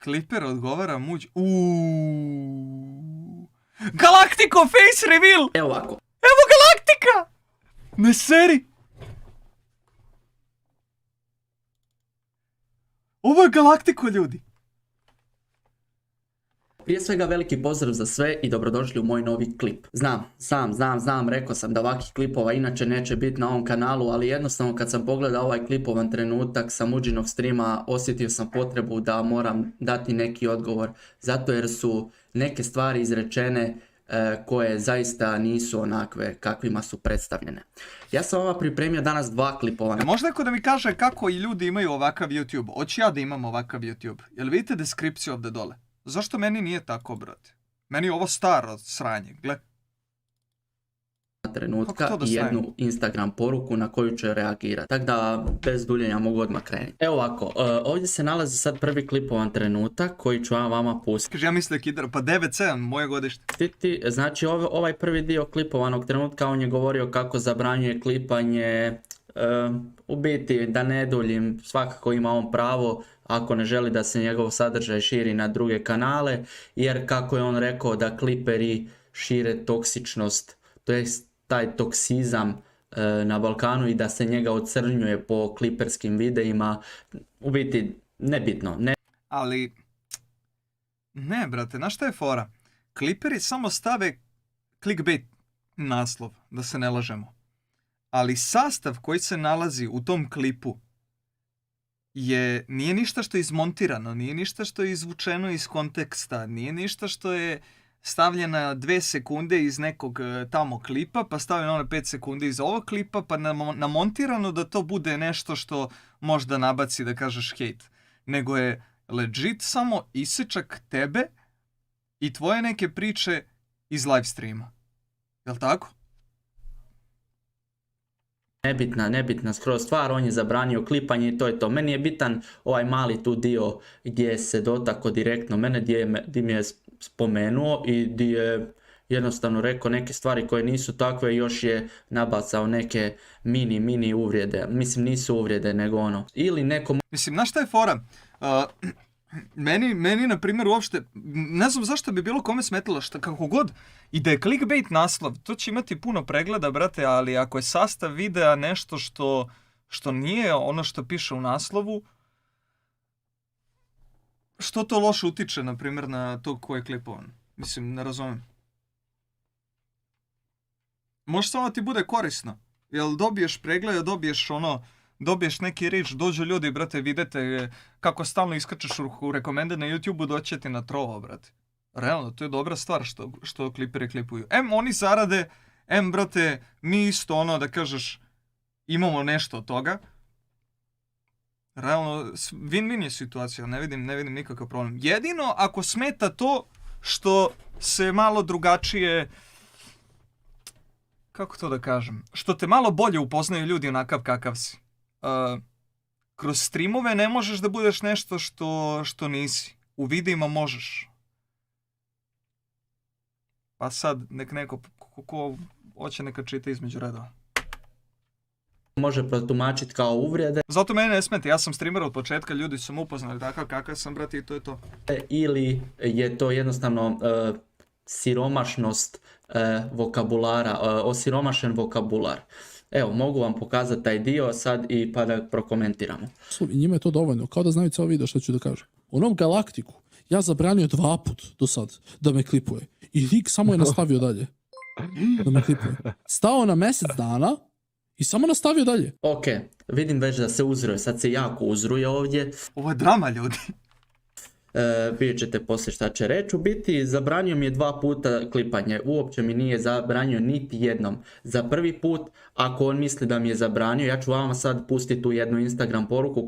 Kliper odgovara muđ... Galaktiko face reveal! Evo ovako. Evo Galaktika! Ne seri! Ovo je Galaktiko, ljudi! Prije svega veliki pozdrav za sve i dobrodošli u moj novi klip. Znam, rekao sam da ovakvih klipova inače neće biti na ovom kanalu, ali jednostavno kad sam pogledao ovaj klipovan trenutak sa Muđinog streama, osjetio sam potrebu da moram dati neki odgovor, zato jer su neke stvari izrečene koje zaista nisu onakve kakvima su predstavljene. Ja sam vama pripremio danas dva klipova. Možda neko da mi kaže kako i ljudi imaju ovakav YouTube. Hoću ja da imam ovakav YouTube. Jel vidite deskripciju ovdje dole? Zašto meni nije tako, brate? Meni je ovo staro sranje, gle. Trenutka i jednu Instagram poruku na koju će reagirati. Tako da bez duljenja mogu odmah krenuti. Evo ovako, ovdje se nalazi sad prvi klipovan trenutak koji ću vama pustiti. Kaže, ja mislim Kidra, pa 9-7, moje godište. Znači ovaj prvi dio klipovanog trenutka on je govorio kako zabranjuje klipanje. U biti, da ne duljim, svakako ima on pravo ako ne želi da se njegov sadržaj širi na druge kanale, jer kako je on rekao da kliperi šire toksičnost, to je taj toksizam na Balkanu i da se njega ocrnjuje po kliperskim videima, u biti nebitno. Ali, ne brate, znaš šta je fora? Kliperi samo stave clickbait naslov, da se ne lažemo. Ali sastav koji se nalazi u tom klipu nije ništa što je izmontirano, nije ništa što je izvučeno iz konteksta, nije ništa što je stavljena 2 sekunde iz nekog tamo klipa, pa stavljeno ono 5 sekundi iz ovog klipa, pa namontirano da to bude nešto što možda nabaci da kažeš hejt. Nego je legit samo isečak tebe i tvoje neke priče iz live streama. Jel' tako? Nebitna skroz stvar, on je zabranio klipanje i to je to. Meni je bitan ovaj mali tu dio gdje se dotako direktno mene, gdje mi je spomenuo i gdje je jednostavno rekao neke stvari koje nisu takve i još je nabacao neke mini uvrede. Mislim, nisu uvrede, nego ono. Ili neko... Mislim, znaš šta je fora? Meni, na primjer, uopšte, ne znam zašto bi bilo kome smetilo, kako god, i da je clickbait naslov, to će imati puno pregleda, brate, ali ako je sastav videa nešto što nije ono što piše u naslovu, što to loše utiče, na primjer, na to ko je klipovan? Mislim, ne razumijem. Može samo ti bude korisno, jel dobiješ pregleda, dobiješ neki reach, dođu ljudi, brate, vidite kako stalno iskačeš u rekomende na YouTube-u, doće ti na trovo, brate. Realno, to je dobra stvar što kliperi klipuju. Oni zarade, brate, mi isto da kažeš, imamo nešto od toga. Realno, win-win je situacija, ne vidim nikakav problem. Jedino ako smeta to što se malo drugačije... Kako to da kažem? Što te malo bolje upoznaju ljudi onakav kakav si. Kroz streamove ne možeš da budeš nešto što nisi. U videima možeš. Pa sad nek neko ko hoće neka čita između redova. Može protumačiti kao uvrede. Zato mene ne smete, ja sam streamer od početka, ljudi su me upoznali takav kakav sam, brate, i to je to. Ili je to jednostavno siromašnost vokabulara, osiromašen vokabular. Evo, mogu vam pokazati taj dio sad i pa da prokomentiramo. I njima je to dovoljno, kao da znaju cijelo video što ću da kažem. Onom Galaktiku ja zabranio 2 put do sad da me klipuje. I lik samo je nastavio dalje da me klipuje. Stao na mjesec dana i samo nastavio dalje. Ok, vidim već da se uzruje, sad se jako uzruje ovdje. Ovo je drama, ljudi. Vidjet ćete poslije šta će reći. U biti zabranio mi je 2 puta klipanje, uopće mi nije zabranio niti jednom. Za prvi put, ako on misli da mi je zabranio, ja ću vama sad pustiti tu jednu Instagram poruku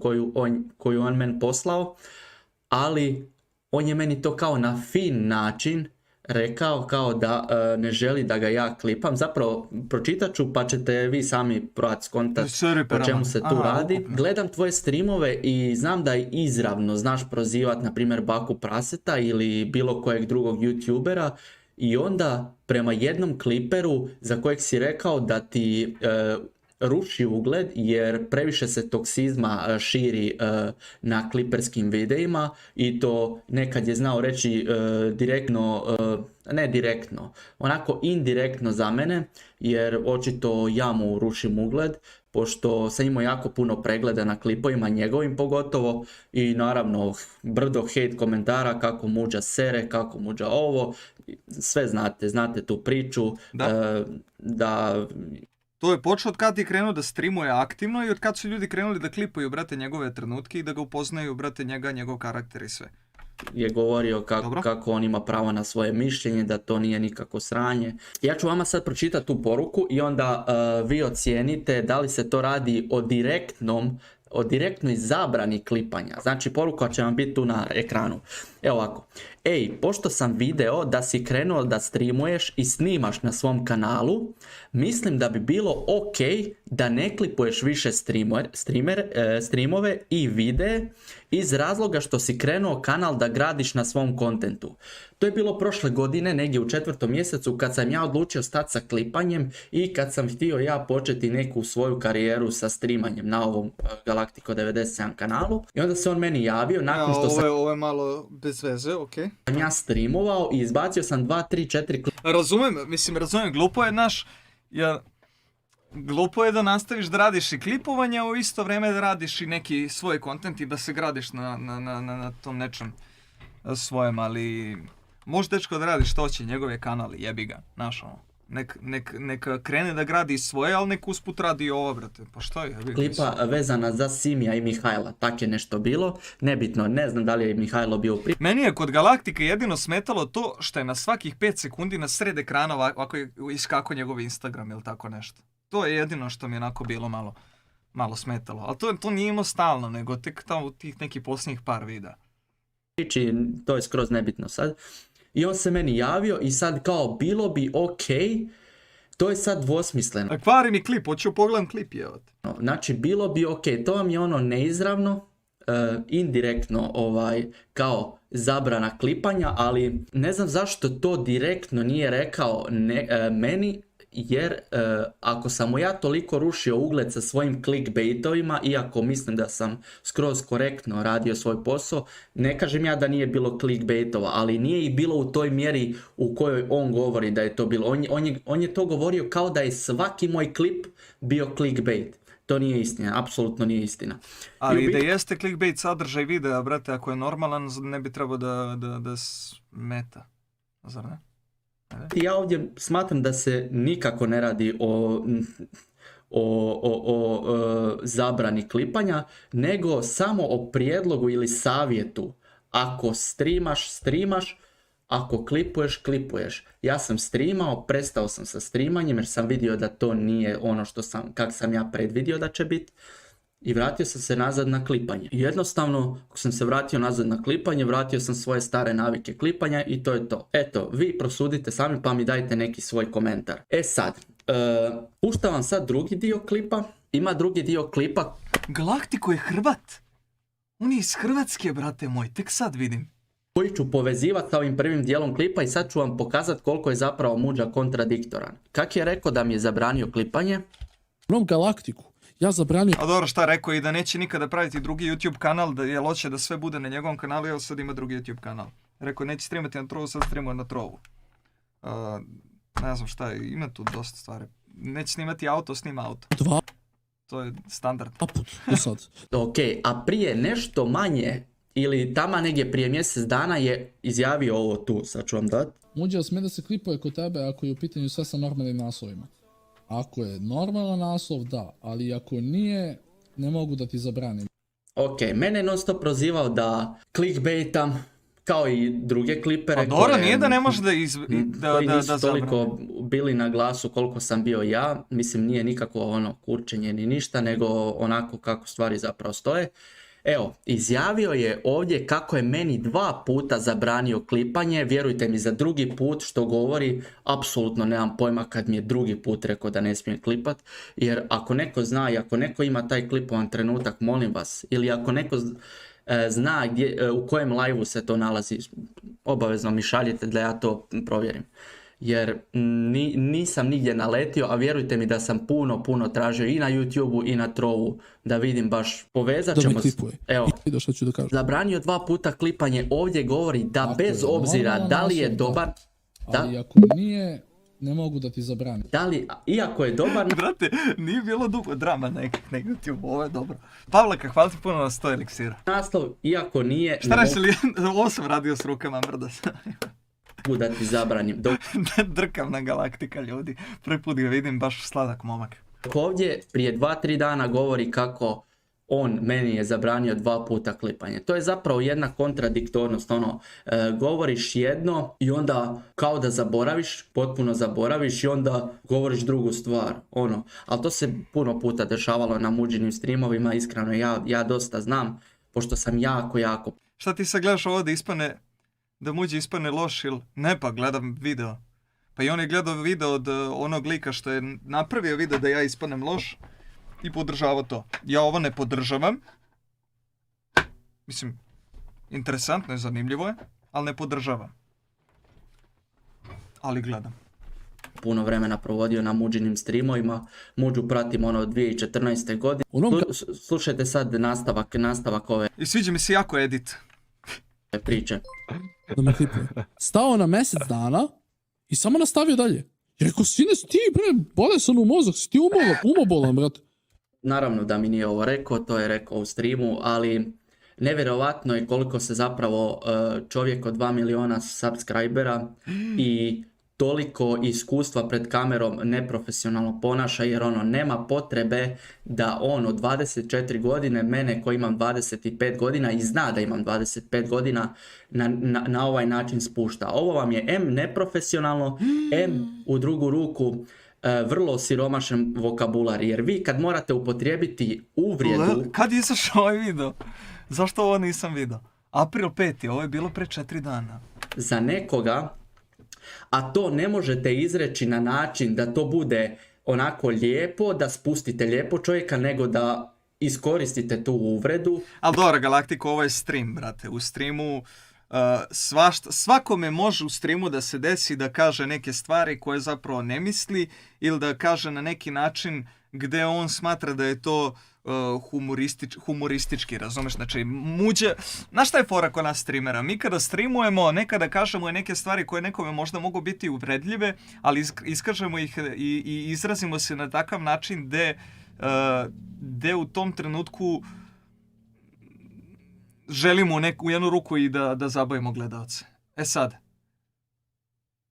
koju on meni poslao, ali on je meni to kao na fin način rekao kao da ne želi da ga ja klipam. Zapravo pročitat ću pa ćete vi sami probati skontati o čemu se tu radi. Gledam tvoje streamove i znam da izravno znaš prozivat na primjer Baku Praseta ili bilo kojeg drugog youtubera i onda prema jednom kliperu za kojeg si rekao da ti ruši ugled jer previše se toksizma širi na kliperskim videima i to nekad je znao reći direktno, ne direktno, onako indirektno za mene jer očito ja mu rušim ugled pošto sam imao jako puno pregleda na klipovima njegovim pogotovo i naravno brdo hate komentara kako muđa sere, kako muđa ovo, sve znate tu priču da To je počeo od kad je krenuo da streamuje aktivno i od kad su ljudi krenuli da klipuju, brate, njegove trenutke i da ga upoznaju, brate, njegov karakter i sve. Je govorio kako on ima pravo na svoje mišljenje, da to nije nikako sranje. Ja ću vama sad pročitati tu poruku i onda vi ocijenite da li se to radi o direktnoj zabrani klipanja. Znači poruka će vam biti tu na ekranu. Evo ovako. Ej, pošto sam video da si krenuo da streamuješ i snimaš na svom kanalu, mislim da bi bilo ok da ne klipuješ više streamove i videe iz razloga što si krenuo kanal da gradiš na svom kontentu. To je bilo prošle godine, negdje u 4. mjesecu kad sam ja odlučio stati sa klipanjem i kad sam htio ja početi neku svoju karijeru sa streamanjem na ovom Galactico 97 kanalu. I onda se on meni javio nakon što sam... Ovo je malo bez veze, okej. Ja streamovao i izbacio sam 2, 3, 4 klipa. Razumem, glupo je glupo je da nastaviš da radiš i klipovanje, a u isto vrijeme da radiš i neki svoj kontent i da se gradiš na tom nečem svojem, ali može dečko da radi što hoće, njegov je kanal, jebi ga, znaš ono. Nek krene da gradi svoje, ali nek usput radi i ovo, brate, pa što je? Klipa vezana za Simija i Mihajla, tak je nešto bilo, nebitno, ne znam da li je Mihajlo bio pri... Meni je kod Galactike jedino smetalo to što je na svakih 5 sekundi na sred ekrana ovako iskako njegov Instagram ili tako nešto. To je jedino što mi je onako bilo malo smetalo, ali to nije imao stalno, nego tek tamo u tih nekih posljednjih par videa. To je skroz nebitno sad. I on se meni javio i sad kao bilo bi ok, to je sad dvosmisleno. A kvari mi klip, hoću pogledam klip, jevate. Znači bilo bi ok, to vam je ono neizravno, indirektno kao zabrana klipanja, ali ne znam zašto to direktno nije rekao meni, jer ako sam mu ja toliko rušio ugled sa svojim clickbaitovima, iako mislim da sam skroz korektno radio svoj posao, ne kažem ja da nije bilo clickbaitova, ali nije i bilo u toj mjeri u kojoj on govori da je to bilo. On je to govorio kao da je svaki moj klip bio clickbait. To nije istina, apsolutno nije istina. Ali da jeste clickbait sadržaj videa, brate, ako je normalan, ne bi trebao da smeta. Zar ne? Ja ovdje smatram da se nikako ne radi o zabrani klipanja, nego samo o prijedlogu ili savjetu. Ako streamaš, ako klipuješ. Ja sam streamao, prestao sam sa streamanjem jer sam vidio da to nije ono kak sam ja predvidio da će biti. I vratio sam se nazad na klipanje. I jednostavno, ako sam se vratio nazad na klipanje, vratio sam svoje stare navike klipanja i to je to. Eto, vi prosudite sami pa mi dajte neki svoj komentar. E sad, puštam vam sad drugi dio klipa. Ima drugi dio klipa. Galactico je Hrvat. On je iz Hrvatske, brate moj, tek sad vidim. Koji ću povezivati sa ovim prvim dijelom klipa i sad ću vam pokazati koliko je zapravo muđa kontradiktoran. Kak je rekao da mi je zabranio klipanje? Onom Galactiku. Ja zabranio... A dobro, šta rekao i da neće nikada praviti drugi YouTube kanal, da je hoće da sve bude na njegovom kanalu, jer sad ima drugi YouTube kanal. Rekao neće streamati na Trovu, sad streamuje na Trovu. Ne znam šta, ima tu dosta stvari. Neće snimati auto, snima auto. To je standard. Ok, a prije nešto manje, ili tamo negdje prije mjesec dana je izjavio ovo tu, sad ću vam dati. Muđa, smije da se klipuje kod tebe ako je u pitanju sve sa normalnim naslovima. Ako je normalan naslov, da, ali ako nije, ne mogu da ti zabranim. Ok, mene je non stop prozivao da clickbaitam, kao i druge klipere. A dobro, nije da ne može da koji nisu toliko bili na glasu koliko sam bio ja. Mislim, nije nikako kurčenje ni ništa, nego onako kako stvari zapravo stoje. Evo, izjavio je ovdje kako je meni 2 puta zabranio klipanje, vjerujte mi za drugi put što govori, apsolutno nemam pojma kad mi je drugi put rekao da ne smijem klipat, jer ako neko zna i ako neko ima taj klipovan trenutak, molim vas, ili ako neko zna u kojem live-u se to nalazi, obavezno mi šaljite da ja to provjerim. jer nisam nigdje naletio, a vjerujte mi da sam puno tražio i na YouTubeu i na Trovu da vidim baš, povezat Da me ćemo. klipuje. Evo, I da što ću da kažem. zabranio 2 puta klipanje, ovdje govori da Ako bez je obzira normalan da li je osob, dobar, da, Ali ako nije, ne mogu da ti zabranim. da li, iako je dobar, Brate, nije bilo dugo drama na YouTube, ovo je dobro. Pavlaka, hvala ti puno na 100 eliksira. naslov, iako nije, Šta ne reći li, ovo sam radio s rukama, mrda se. mogu da ti zabranim. Dok Drkam na Galaktika, ljudi. Prvi put ga vidim, baš sladak momak. ovdje prije 2-3 dana govori kako on meni je zabranio 2 puta klipanje. To je zapravo jedna kontradiktornost, govoriš jedno i onda kao da zaboraviš, potpuno zaboraviš i onda govoriš drugu stvar, ali to se puno puta dešavalo na Muđinim streamovima, iskreno ja dosta znam, pošto sam jako Šta ti sad gledaš ovo da Muđi ispane loš ili? Ne, pa gledam video. Pa i on je gledao video od onog lika što je napravio video da ja ispanem loš i podržavao to. Ja ovo ne podržavam. Mislim, interesantno je, zanimljivo je, ali ne podržavam. Ali gledam. puno vremena provodio na Muđinim streamovima. Muđu pratim od 2014. godine. Slušajte sad nastavak ove I sviđa mi se jako edit. priče. Da me klipuje. Stao na mjesec dana i samo nastavio dalje. Ja rekao, sine, ti bre, bolesan u mozak, si ti umobolan, brate. Naravno da mi nije ovo rekao, to je rekao u streamu, ali nevjerovatno je koliko se zapravo čovjek od 2 miliona subscribera i toliko iskustva pred kamerom neprofesionalno ponaša, jer nema potrebe da on od 24 godine, mene koji imam 25 godina i zna da imam 25 godina, na ovaj način spušta. Ovo vam je M neprofesionalno, M u drugu ruku vrlo siromašan vokabular, jer vi kad morate upotrijebiti uvrijedu... Kad je izašao ovaj video? Zašto ovo nisam vidio? April 5. Ovo je bilo pre 4 dana. Za nekoga, a to ne možete izreći na način da to bude onako lijepo, da spustite lijepo čovjeka, nego da iskoristite tu uvredu. Ali dobro, Galaktiko, ovo je stream, brate. U streamu svakome može u streamu da se desi da kaže neke stvari koje zapravo ne misli ili da kaže na neki način gdje on smatra da je to humoristički, razumeš? Znači, znaš šta je fora kod nas streamera? Mi kada streamujemo, nekada kažemo neke stvari koje nekome možda mogu biti uvredljive, ali iskažemo ih i izrazimo se na takav način gdje u tom trenutku želimo u jednu ruku i da zabavimo gledalce. E sad,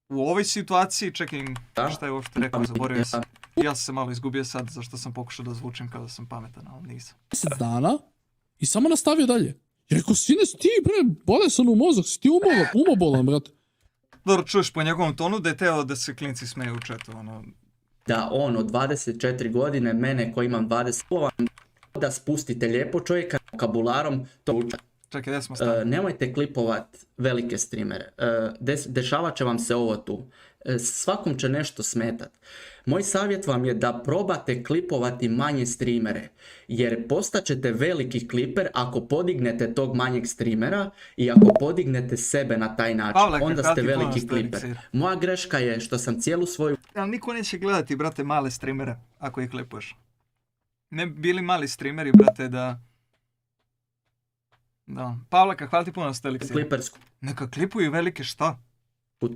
u ovoj situaciji, čekaj, šta je uopšte rekao, zaboravio sam. Ja sam se malo izgubio sad, zašto sam pokušao da zvučim kao da sam pametan, ali nisam. Mjesec dana i samo nastavio dalje. Ja rekao, sine, ti bre, bolesan u mozak, si ti umobolan, brate. Dobro, čuješ po njegovom tonu da je teo da se klinci smeju u četu, Da on od 24 godine, mene koji imam 20 da spustite lijepo čovjeka vokabularom, to uča. Čekaj, gdje smo stavili? Nemojte klipovat velike streamere. Dešavat će vam se ovo tu. Svakom će nešto smetat. Moj savjet vam je da probate klipovati manje streamere, jer postaćete veliki kliper ako podignete tog manjeg streamera i ako podignete sebe na taj način. Pavle, onda hvala ste ti puno veliki što kliper. eliksir. Moja greška je što sam cijelu svoju... Ali niko neće gledati, brate, male streamere ako ih klipuješ. Ne bi bili mali streameri, brate, da... Pavlaka, hvala ti puno što eliksir. klipersku Neka klipuju velike šta?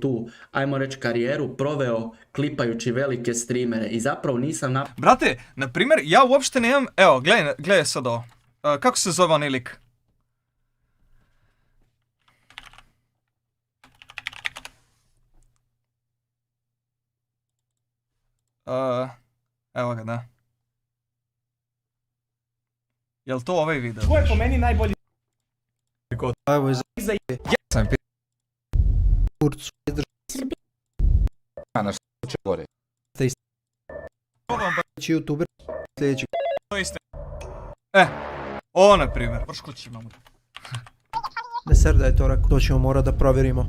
tu, ajmo reći, karijeru proveo klipajući velike streamere i zapravo nisam Brate, na primjer, ja uopšte nemam... Evo, gledaj sad ovo. Kako se zove onaj lik? Evo ga, da. Jel to ovaj video? Ko je po meni najbolji Evo je za sam kurcu. na što će gore? Sljedeći youtuber. Sljedeći. To isto. Ovo na primjer. Prškući imamo. Ne serdaj to, rekao. To ćemo morat da provjerimo.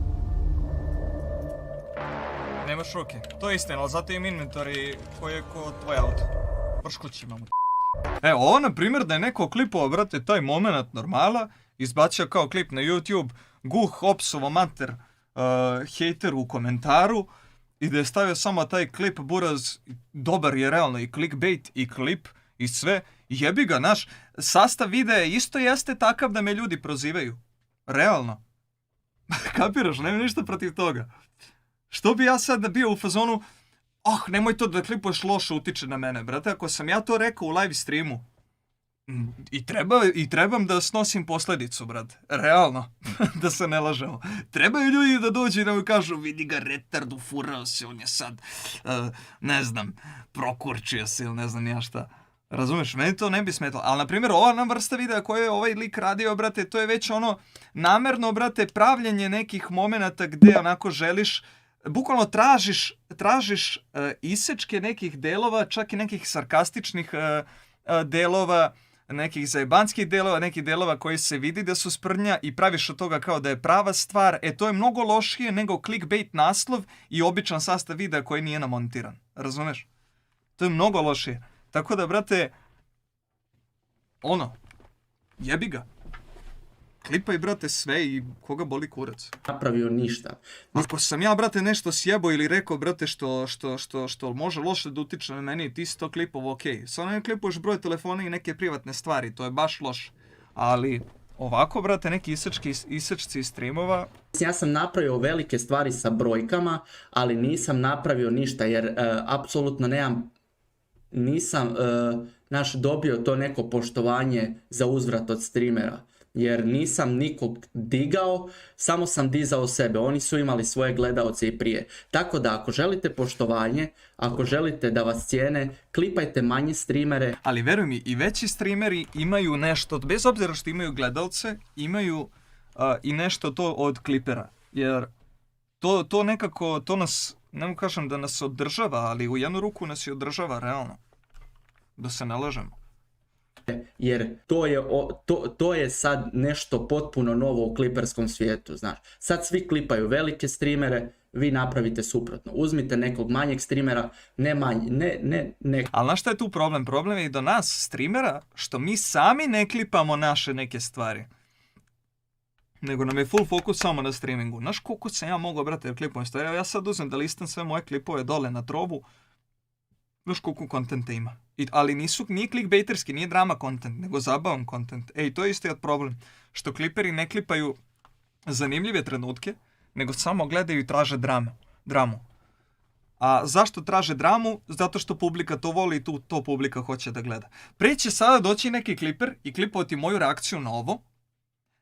Nemaš ruke. To je istina, ali zato im inventori koji je ko tvoj auto. Prškući imamo. Ovo na primjer da je neko klipovao, brate, taj moment normala, izbacio kao klip na YouTube, guh, opsovo mater, hejter u komentaru i da je stavio samo taj klip buraz, dobar je realno i clickbait i klip i sve, jebi ga, naš sastav videa isto jeste takav da me ljudi prozivaju. Realno. Kapiraš, nema ništa protiv toga. Što bi ja sad bio u fazonu, nemoj to da klipuješ loše utiče na mene, brate, ako sam ja to rekao u live streamu, i trebam da snosim posljedicu, brate. Realno. Da se ne lažemo. Trebaju ljudi da dođu i da mi kažu, vidi ga retardu, furao se, on je sad, ne znam, prokurčio se ili ne znam ja šta. Razumeš, meni to ne bi smetalo. Ali, na primjer, ova nam vrsta videa koju je ovaj lik radio, brate, to je već ono namerno, brate, pravljenje nekih momenata gdje onako želiš, bukvalno tražiš isečke nekih delova, čak i nekih sarkastičnih delova, nekih zajebanskih delova, nekih delova koji se vidi da su sprdnja i praviš od toga kao da je prava stvar. To je mnogo lošije nego clickbait naslov i običan sastav videa koji nije namontiran. Razumeš? To je mnogo lošije. Tako da, brate, jebi ga. Klipaj, brate, sve i koga boli kurac. Napravio ništa. Ako sam ja, brate, nešto sjebo ili rekao, brate, što može loše da utiče na meni, ti si to klipovo, okej. Samo ne klipuješ broj telefona i neke privatne stvari, to je baš loše. Ali ovako, brate, neki isečci iz streamova... Ja sam napravio velike stvari sa brojkama, ali nisam napravio ništa jer apsolutno nisam dobio to neko poštovanje za uzvrat od streamera. Jer nisam nikog digao, samo sam dizao sebe. Oni su imali svoje gledaoce i prije. Tako da ako želite poštovanje, ako želite da vas cijene, klipajte manje streamere. Ali veruj mi, i veći streameri imaju nešto, bez obzira što imaju gledaoce, imaju i nešto to od klipera. Jer to nekako, to nas, ne mogu kažem da nas održava, ali u jednu ruku nas i održava realno. Da se ne lažemo. Jer to je sad nešto potpuno novo u kliperskom svijetu, znaš. Sad svi klipaju velike streamere, vi napravite suprotno. Uzmite nekog manjeg streamera, ne manji, ne. Ali znaš šta je tu problem? Problem je i do nas, streamera, što mi sami ne klipamo naše neke stvari. Nego nam je full fokus samo na streamingu. Znaš koliko sam ja mogao, brate, jer klipujem stvari. Ja sad uzmem da listam sve moje klipove dole na trovu. Znaš koliko kontenta ima. Ali nije clickbaiterski, nije drama content, nego zabavan content. To je isto jedan problem. Što kliperi ne klipaju zanimljive trenutke, nego samo gledaju i traže dramu. A zašto traže dramu? Zato što publika to voli i to publika hoće da gleda. Prije će sada doći neki kliper i klipovati moju reakciju na ovo,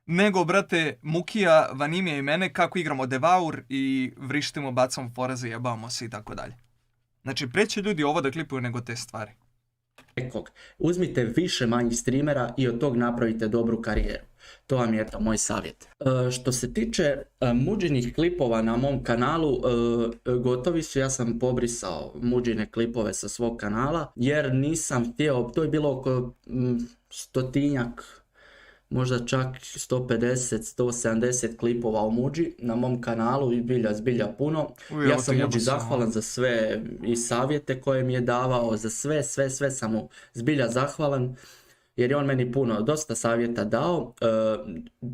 nego, brate, Mukija, Vanimija i mene kako igramo Devour i vrištimo, bacamo poreze, jebamo se i tako dalje. Znači, preće ljudi ovo da klipuju nego te stvari. Uzmite više manjih streamera i od tog napravite dobru karijeru. To vam je moj savjet. Što se tiče muđinih klipova na mom kanalu, gotovi su. Ja sam pobrisao muđine klipove sa svog kanala jer nisam htio, to je bilo oko 100-tinjak, možda čak 150, 170 klipova o Muđi na mom kanalu i zbilja puno. Ja sam Muđi zahvalan za sve i savjete koje mi je davao, za sve sam mu zbilja zahvalan. Jer je on meni dosta savjeta dao.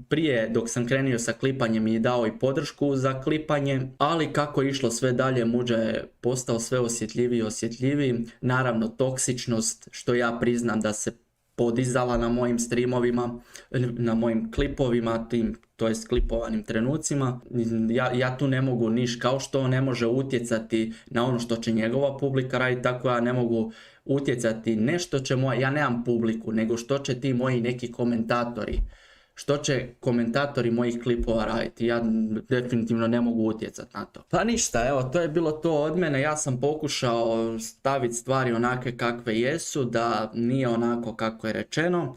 Prije dok sam krenio sa klipanjem mi je dao i podršku za klipanje, ali kako je išlo sve dalje Muđa je postao sve osjetljiviji. Naravno toksičnost, što ja priznam da se podizala na mojim streamovima, na mojim klipovima, to jest klipovanim trenucima. Ja tu ne mogu kao što on ne može utjecati na ono što će njegova publika raditi, tako ja ne mogu utjecati ja nemam publiku, nego što će ti moji neki komentatori, što će komentatori mojih klipova raditi. Ja definitivno ne mogu utjecati na to. Pa ništa, evo, to je bilo to od mene. Ja sam pokušao staviti stvari onake kakve jesu, da nije onako kako je rečeno.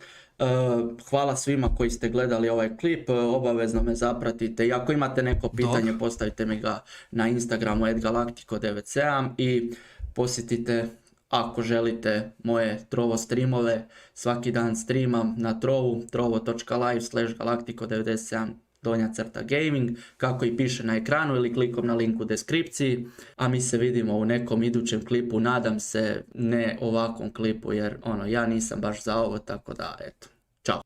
Hvala svima koji ste gledali ovaj klip, obavezno me zapratite i ako imate neko pitanje postavite mi ga na Instagramu @galactico97 i posjetite ako želite moje Trovo streamove. Svaki dan streamam na Trovu, trovo.live/galactico97_gaming, kako i piše na ekranu ili klikom na link u deskripciji. A mi se vidimo u nekom idućem klipu, nadam se ne ovakvom klipu jer ja nisam baš za ovo, tako da eto. Ćao.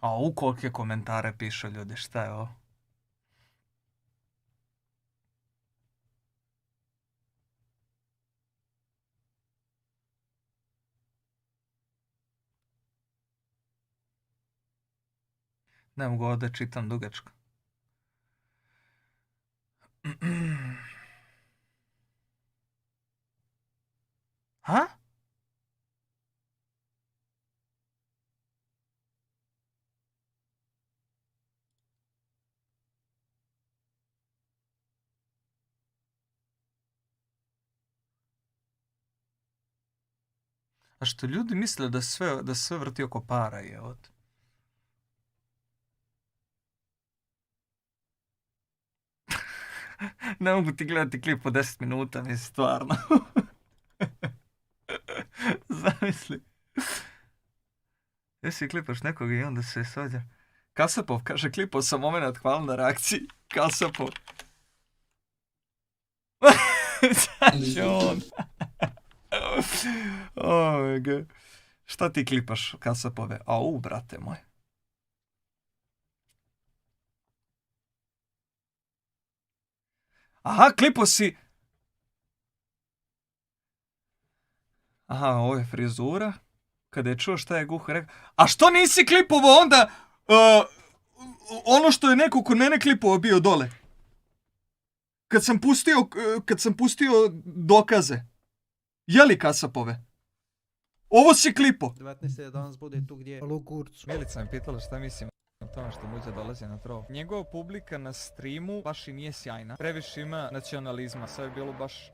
A kolike komentare pišu ljudi, šta je ovo? Ne mogu ovdje čitam dugačko. Ha? A što ljudi misle da sve vrti oko para je od. Ne mogu ti gledati klip po 10 minuta, mislim, stvarno. Zamisli. Jesi klipaš nekog i onda se svađa. Kasapov kaže, klipao sam moment, hvala na reakciji. Kasapov. Sad će on. Šta ti klipaš, Kasapove? Au, brate moj. Aha, klipo si... Aha, ovo je frizura. Kada je čuo šta je Guha rekao. A što nisi klipovo onda ono što je neko kod mene klipovo bio dole? Kad sam pustio dokaze. Jeli, Kasapove? Ovo si klipo. 19. da danas bude tu gdje je Lukurcu. Milica me pitala šta mislim o tome što Muđa dolazi na trov. Njegova publika na streamu baš i nije sjajna. Previše ima nacionalizma, sve je bilo baš